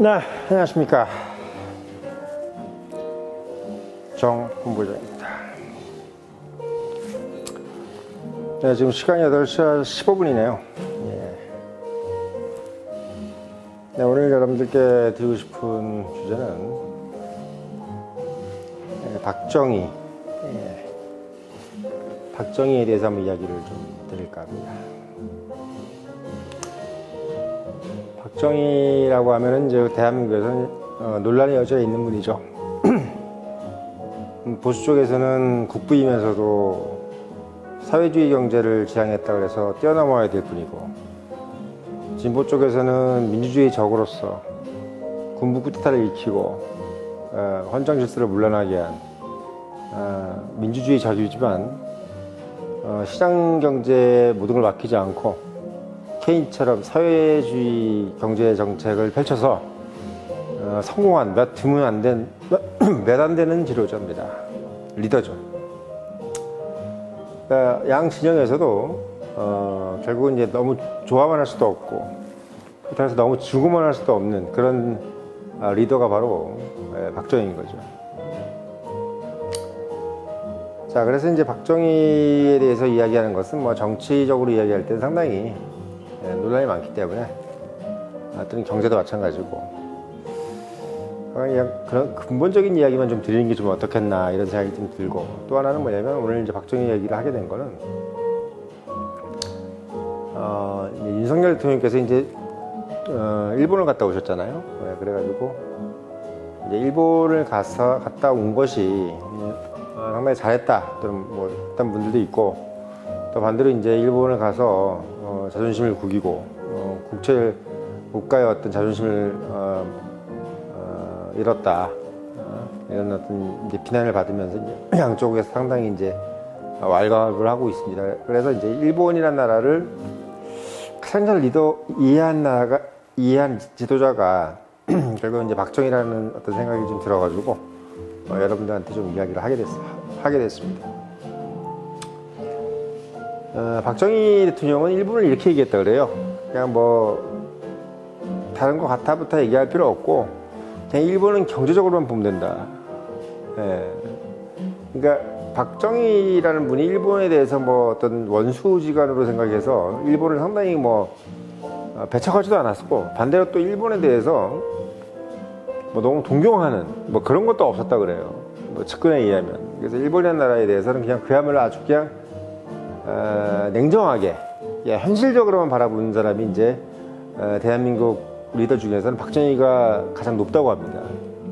네, 안녕하십니까. 정 본부장입니다. 네, 지금 시간이 8시 15분이네요. 네, 오늘 여러분들께 드리고 싶은 주제는 박정희, 박정희에 대해서 한번 이야기를 좀 드릴까 합니다. 박정희라고 하면은 이제 대한민국에서는 논란이 여전히 있는 분이죠. 보수 쪽에서는 국부이면서도 사회주의 경제를 지향했다고 해서 뛰어넘어야 될 분이고, 진보 쪽에서는 민주주의 적으로서 군부 쿠데타를 일으키고 헌정 질서를 물러나게 한 민주주의 적이지만 시장 경제에 모든 걸 맡기지 않고 케인처럼 사회주의 경제 정책을 펼쳐서 성공한 몇 안 되는 지도자입니다. 리더죠. 그러니까 양 진영에서도 결국은 이제 너무 좋아만 할 수도 없고 그렇다고 해서 너무 죽음만 할 수도 없는 그런 리더가 바로 박정희인 거죠. 자, 그래서 이제 박정희에 대해서 이야기하는 것은 뭐 정치적으로 이야기할 때는 상당히 논란이 많기 때문에 또는 경제도 마찬가지고 그냥 그런 근본적인 이야기만 좀 드리는 게 좀 어떻겠나 이런 생각이 좀 들고, 또 하나는 뭐냐면 오늘 이제 박정희 얘기를 하게 된 거는 윤석열 대통령께서 이제 일본을 갔다 오셨잖아요. 그래가지고 이제 일본을 갔다 온 것이 상당히 잘했다 또는 뭐 어떤 분들도 있고, 또 반대로 이제 일본을 가서 자존심을 구기고 국가의 어떤 자존심을 잃었다 이런 어떤 이제 비난을 받으면서 이제 양쪽에서 상당히 이제 왈가왈부를 하고 있습니다. 그래서 이제 일본이라는 나라를 가장 잘 이해한 지도자가 결국 이제 박정희라는 어떤 생각이 좀 들어가지고 여러분들한테 좀 이야기를 하게 됐습니다. 박정희 대통령은 일본을 이렇게 얘기했다 그래요. 그냥 뭐 다른 거 같아부터 얘기할 필요 없고 그냥 일본은 경제적으로만 보면 된다. 그러니까 박정희라는 분이 일본에 대해서 뭐 어떤 원수지간으로 생각해서 일본을 상당히 뭐 배척하지도 않았고, 반대로 또 일본에 대해서 뭐 너무 동경하는 뭐 그런 것도 없었다 그래요. 뭐 측근에 의하면. 그래서 일본이라는 나라에 대해서는 그냥 그야말로 아주 그냥 냉정하게 현실적으로만 바라보는 사람이 이제 대한민국 리더 중에서는 박정희가 가장 높다고 합니다.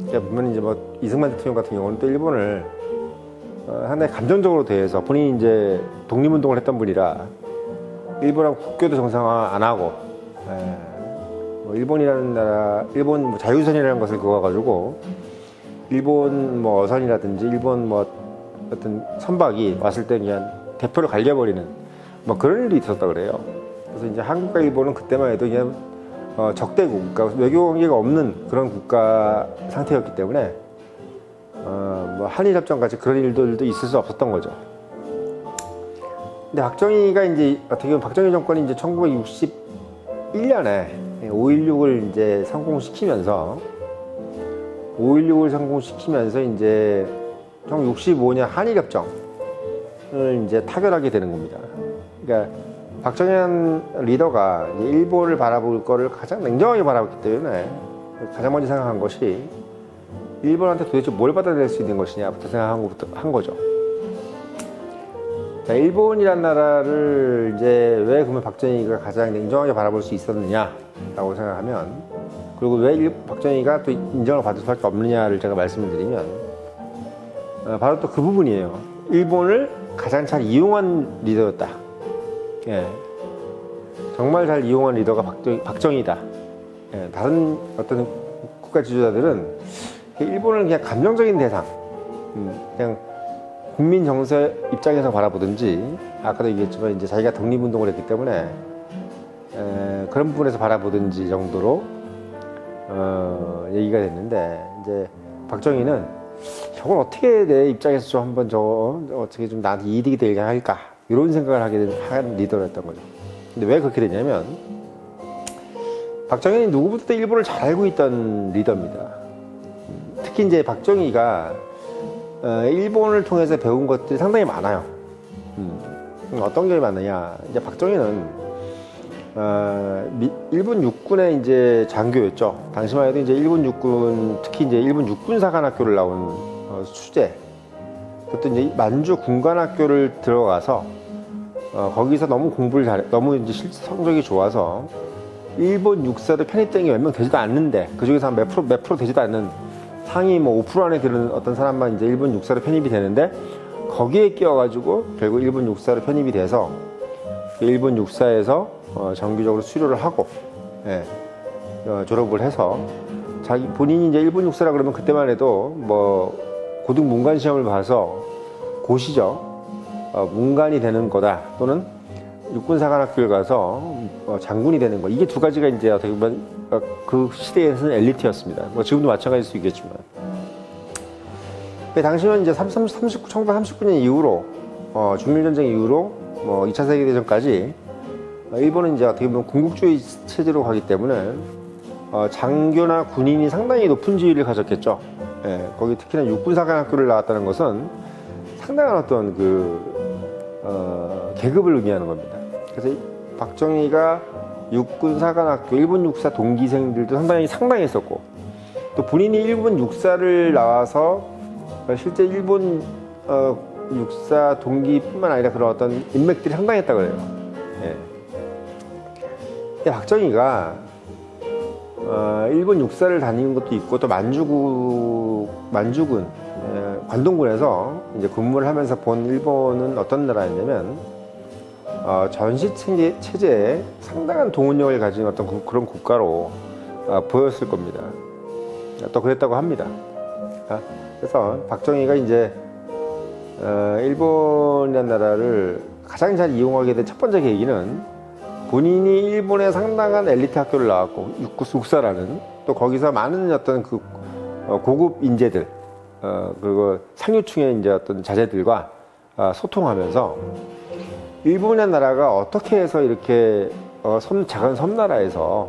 그러니까 보면 이제 뭐 이승만 대통령 같은 경우는 또 일본을 상당히 감정적으로 대해서, 본인이 이제 독립운동을 했던 분이라 일본하고 국교도 정상화 안 하고 뭐 일본이라는 나라, 일본 뭐 자유선이라는 것을 그어가지고 일본 뭐 어선이라든지 일본 뭐 어떤 선박이 왔을 때 그냥 대표를 갈려버리는 뭐 그런 일이 있었다 그래요. 그래서 이제 한국과 일본은 그때만 해도 그냥 적대국, 그러니까 외교 관계가 없는 그런 국가 상태였기 때문에 뭐 한일협정 같이 그런 일들도 있을 수 없었던 거죠. 근데 박정희가 이제 어떻게 보면 박정희 정권이 이제 1961년에 5.16을 이제 성공시키면서 이제 1965년 한일협정을 이제 타결하게 되는 겁니다. 그러니까 박정희 리더가 이제 일본을 바라볼 거를 가장 냉정하게 바라봤기 때문에 가장 먼저 생각한 것이 일본한테 도대체 뭘 받아들일 수 있는 것이냐부터 한 거죠. 자, 일본이란 나라를 이제 왜 그러면 박정희가 가장 냉정하게 바라볼 수 있었느냐라고 생각하면, 그리고 왜 박정희가 또 인정을 받을 수밖에 없느냐를 제가 말씀을 드리면 바로 또 그 부분이에요. 일본을 가장 잘 이용한 리더였다. 정말 잘 이용한 리더가 박정희다. 다른 어떤 국가 지도자들은 일본을 그냥 감정적인 대상, 그냥 국민 정서 입장에서 바라보든지, 아까도 얘기했지만 이제 자기가 독립운동을 했기 때문에 그런 부분에서 바라보든지 정도로 얘기가 됐는데, 이제 박정희는 저걸 어떻게 내 입장에서 좀 한번 어떻게 좀 나한테 이득이 되게 할까, 이런 생각을 한 리더였던 거죠. 근데 왜 그렇게 됐냐면 박정희는 누구보다도 일본을 잘 알고 있던 리더입니다. 특히 이제 박정희가 일본을 통해서 배운 것들이 상당히 많아요. 어떤 게 많느냐? 이제 박정희는 일본 육군의 이제 장교였죠. 당시만 해도 이제 일본 육군, 특히 이제 일본 육군사관학교를 나온 수재. 그것도 이제 만주 군관학교를 들어가서 거기서 너무 공부를 너무 이제 성적이 좋아서 일본 육사도 편입된 게 몇 명 되지도 않는데 그 중에서 몇 프로 되지도 않는 상위 뭐 5% 안에 드는 어떤 사람만 이제 일본 육사로 편입이 되는데 거기에 끼어가지고 결국 일본 육사로 편입이 돼서 일본 육사에서 정기적으로 수료를 하고 졸업을 해서 자기 본인이 이제 일본 육사라 그러면 그때만 해도 뭐 고등 문관 시험을 봐서 고시죠. 문관이 되는 거다 또는 육군사관학교를 가서 장군이 되는 거, 이게 두 가지가 이제 어떻게 보면 그 시대에서는 엘리트였습니다. 뭐 지금도 마찬가지일 수 있겠지만. 당시는 이제 1939년 이후로 중일전쟁 이후로 뭐 2차 세계대전까지 일본은 이제 어떻게 보면 군국주의 체제로 가기 때문에 장교나 군인이 상당히 높은 지위를 가졌겠죠. 거기 특히나 육군사관학교를 나왔다는 것은 상당한 어떤 계급을 의미하는 겁니다. 그래서 박정희가 육군사관학교, 일본 육사 동기생들도 상당했었고, 또 본인이 일본 육사를 나와서 실제 일본 육사 동기뿐만 아니라 그런 어떤 인맥들이 상당했다고 그래요. 박정희가 일본 육사를 다니는 것도 있고 또 만주군 관동군에서 이제 근무를 하면서 본 일본은 어떤 나라였냐면 전시 체제에 상당한 동원력을 가진 어떤 그런 국가로 보였을 겁니다. 또 그랬다고 합니다. 그래서 박정희가 이제 일본이라는 나라를 가장 잘 이용하게 된 첫 번째 계기는 본인이 일본의 상당한 엘리트 학교를 나왔고 육사라는 또 거기서 많은 어떤 그 고급 인재들 그리고 상류층의 이제 어떤 자제들과 소통하면서 일본이라는 나라가 어떻게 해서 이렇게 작은 섬나라에서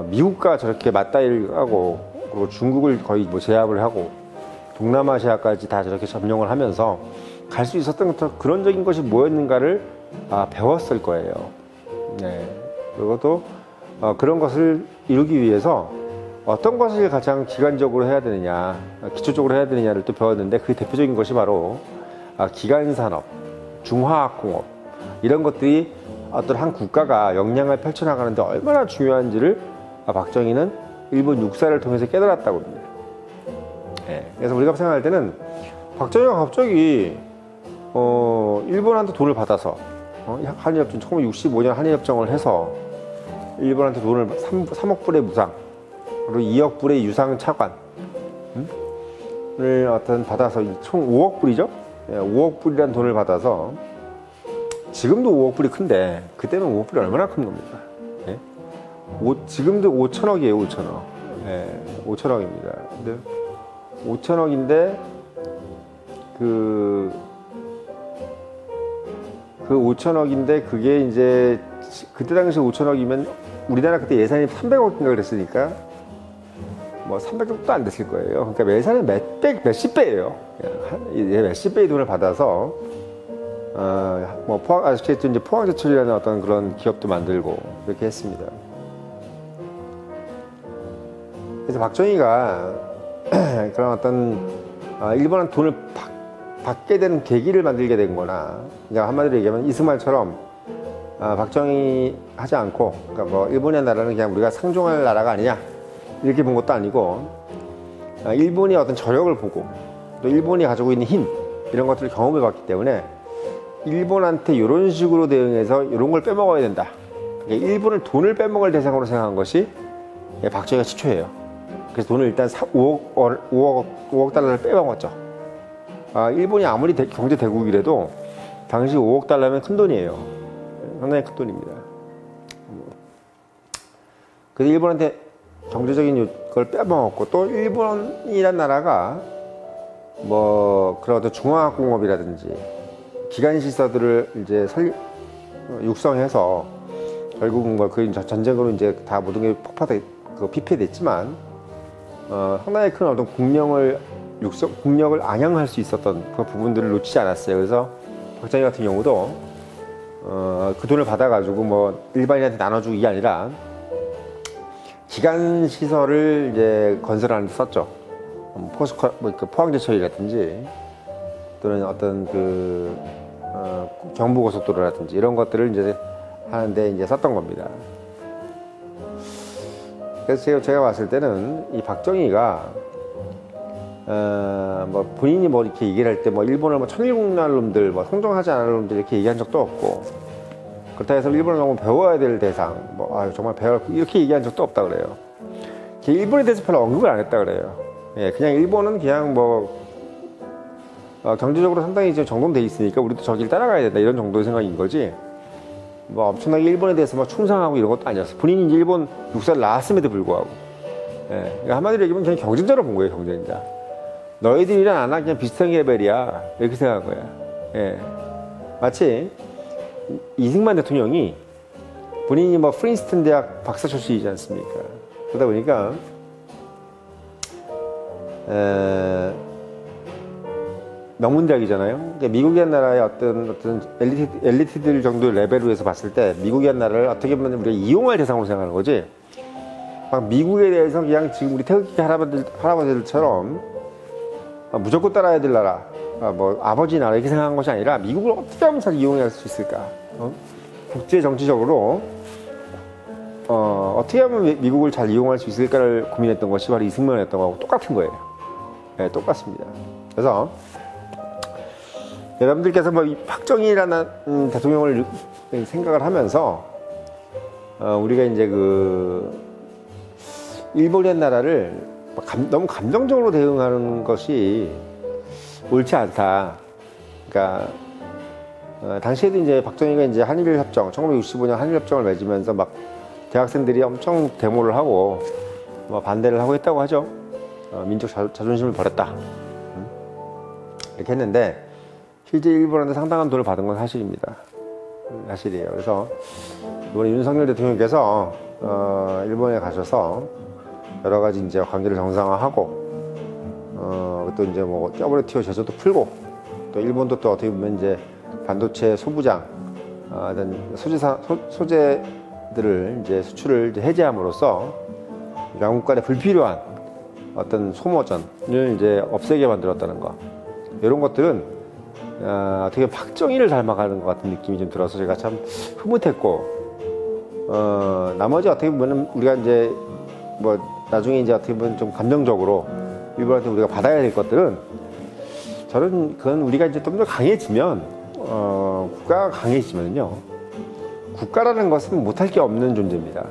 미국과 저렇게 맞다이를 하고 그리고 중국을 거의 뭐 제압을 하고 동남아시아까지 다 저렇게 점령을 하면서 갈 수 있었던 그런적인 것이 뭐였는가를 배웠을 거예요. 그리고 또 그런 것을 이루기 위해서 어떤 것을 가장 기관적으로 해야 되느냐, 기초적으로 해야 되느냐를 또 배웠는데 그 대표적인 것이 바로 기관산업, 중화학공업 이런 것들이 어떤 한 국가가 역량을 펼쳐나가는데 얼마나 중요한지를 박정희는 일본 육사를 통해서 깨달았다고 합니다. 그래서 우리가 생각할 때는 박정희가 갑자기 일본한테 돈을 받아서 한일협정 1965년 한일협정을 해서 일본한테 돈을 3억 불의 무상 그리고 2억 불의 유상 차관을 받아서 총 5억 불이죠. 5억 불이라는 돈을 받아서 지금도 5억 불이 큰데 그때는 5억 불이 얼마나 큰 겁니까? 지금도 5천억이에요. 5천억. 5천억입니다. 근데 5천억인데 그 5천억인데 그게 이제 그때 당시 5천억이면 우리나라 그때 예산이 300억인가 그랬으니까 뭐 300억도 안 됐을 거예요. 그러니까 예산이 몇십 배예요. 몇십 배의 돈을 받아서 뭐 아시겠죠? 이제 포항제철이라는 어떤 그런 기업도 만들고 그렇게 했습니다. 그래서 박정희가 그런 어떤 일본한 돈을 받게 되는 계기를 만들게 된 거나 그러니까 한마디로 얘기하면 이승만처럼 박정희 하지 않고 그러니까 뭐 일본의 나라는 그냥 우리가 상종할 나라가 아니냐 이렇게 본 것도 아니고 일본이 어떤 저력을 보고 또 일본이 가지고 있는 힘 이런 것들을 경험해 봤기 때문에 일본한테 이런 식으로 대응해서 이런 걸 빼먹어야 된다. 그러니까 일본을 돈을 빼먹을 대상으로 생각한 것이 박정희가 시초예요. 그래서 돈을 일단 5억 달러를 빼먹었죠. 일본이 아무리 경제 대국이라도 당시 5억 달러면 큰 돈이에요. 상당히 큰 돈입니다. 그래서 일본한테 경제적인 걸 빼먹었고 또 일본이란 나라가 뭐 그런 어떤 중화학공업이라든지 기관 시설들을 이제 육성해서 결국은 뭐 그 전쟁으로 이제 다 모든 게 피폐됐지만 상당히 큰 어떤 국력을 안양할 수 있었던 그 부분들을 놓치지 않았어요. 그래서 박정희 같은 경우도 그 돈을 받아가지고 뭐 일반인한테 나눠주기 게 아니라 기간 시설을 이제 건설하는 데 썼죠. 포항제철이라든지 또는 어떤 경부고속도로라든지 이런 것들을 이제 하는데 이제 썼던 겁니다. 그래서 제가 봤을 때는 이 박정희가 뭐 본인이 뭐 이렇게 얘기를 할 때 뭐 일본을 뭐 천일국날 놈들, 뭐 성종하지 않을 놈들 이렇게 얘기한 적도 없고, 그렇다 해서 일본을 너무 배워야 될 대상, 뭐 정말 배워 이렇게 얘기한 적도 없다 그래요. 일본에 대해서 별로 언급을 안 했다 그래요. 예, 그냥 일본은 그냥 뭐 경제적으로 상당히 이제 정돈돼 있으니까 우리도 저길 따라가야 된다 이런 정도의 생각인 거지. 뭐 엄청나게 일본에 대해서 막 충성하고 이런 것도 아니었어. 본인이 이제 일본 육사를 나왔음에도 불구하고, 예, 그러니까 한마디로 얘기하면 그냥 경쟁자로 본 거예요, 경쟁자. 너희들이랑 나랑 그냥 비슷한 레벨이야 이렇게 생각한 거야. 예, 마치 이승만 대통령이 본인이 뭐 프린스턴 대학 박사 출신이지 않습니까? 그러다 보니까 명문대학이잖아요. 그러니까 미국이란 나라의 어떤 엘리트들 정도의 레벨로 해서 봤을 때 미국이란 나라를 어떻게 보면 우리가 이용할 대상으로 생각하는 거지. 막 미국에 대해서 그냥 지금 우리 태극기 할아버지들처럼 무조건 따라야 될 나라, 뭐 아버지 나라 이렇게 생각한 것이 아니라 미국을 어떻게 하면 잘 이용할 수 있을까? 국제 정치적으로 어떻게 하면 미국을 잘 이용할 수 있을까를 고민했던 것이 바로 이승만이었던 거하고 똑같은 거예요. 네, 똑같습니다. 그래서 여러분들께서 뭐 박정희라는 대통령을 생각을 하면서 우리가 이제 일본이라는 나라를 너무 감정적으로 대응하는 것이 옳지 않다. 그러니까 당시에도 이제 박정희가 이제 한일협정, 1965년 한일협정을 맺으면서 막 대학생들이 엄청 데모를 하고 뭐 반대를 하고 했다고 하죠. 민족 자존심을 버렸다. 이렇게 했는데 실제 일본한테 상당한 돈을 받은 건 사실입니다. 사실이에요. 그래서 이번에 윤석열 대통령께서 일본에 가셔서 여러 가지 이제 관계를 정상화하고 또 이제 뭐 WTO 제재도 풀고 또 일본도 또 어떻게 보면 이제 반도체 소부장 소재들을 이제 수출을 이제 해제함으로써 양국 간에 불필요한 어떤 소모전을 이제 없애게 만들었다는 거, 이런 것들은 어떻게 박정희를 닮아가는 것 같은 느낌이 좀 들어서 제가 참 흐뭇했고, 나머지 어떻게 보면 우리가 이제 뭐 나중에 이제 어떻게 보면 좀 감정적으로 일본한테 우리가 받아야 될 것들은 그건 우리가 이제 좀 더 강해지면 국가가 강해지면요, 국가라는 것은 못할 게 없는 존재입니다.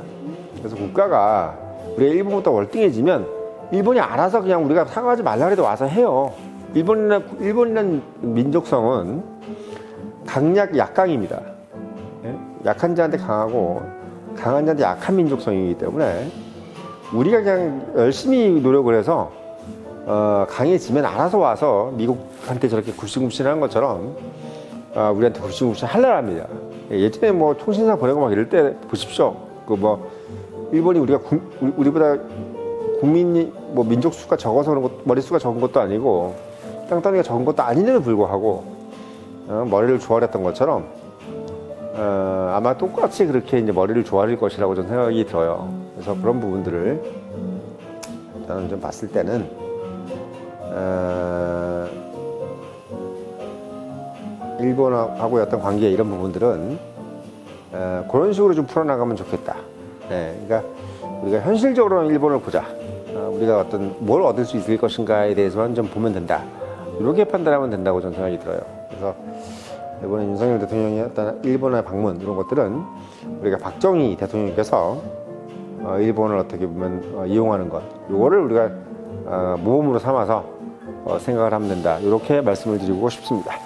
그래서 국가가 우리가 일본보다 월등해지면 일본이 알아서 그냥 우리가 사과하지 말라 해도 와서 해요. 일본이라는 민족성은 강약 약강입니다. 예? 약한 자한테 강하고 강한 자한테 약한 민족성이기 때문에 우리가 그냥 열심히 노력을 해서 강해지면 알아서 와서 미국한테 저렇게 굽신굽신한 것처럼 우리한테 굽신굽신 하려합니다. 예전에 뭐 통신사 보내고 막 이럴 때 보십시오. 일본이 우리보다 국민이 뭐 민족 수가 적어서 그런 것, 머리 수가 적은 것도 아니고 땅덩이가 적은 것도 아닌데도 불구하고 머리를 조아렸던 것처럼 아마 똑같이 그렇게 이제 머리를 조아릴 것이라고 저는 생각이 들어요. 그래서 그런 부분들을 저는 좀 봤을 때는 일본하고의 어떤 관계 이런 부분들은 그런 식으로 좀 풀어나가면 좋겠다. 네, 그러니까 우리가 현실적으로는 일본을 보자. 우리가 어떤 뭘 얻을 수 있을 것인가에 대해서만 좀 보면 된다. 이렇게 판단하면 된다고 저는 생각이 들어요. 그래서 이번에 윤석열 대통령이 했던 일본의 방문 이런 것들은 우리가 박정희 대통령께서 일본을 어떻게 보면 이용하는 것, 이거를 우리가 모범으로 삼아서 생각을 하면 된다. 이렇게 말씀을 드리고 싶습니다.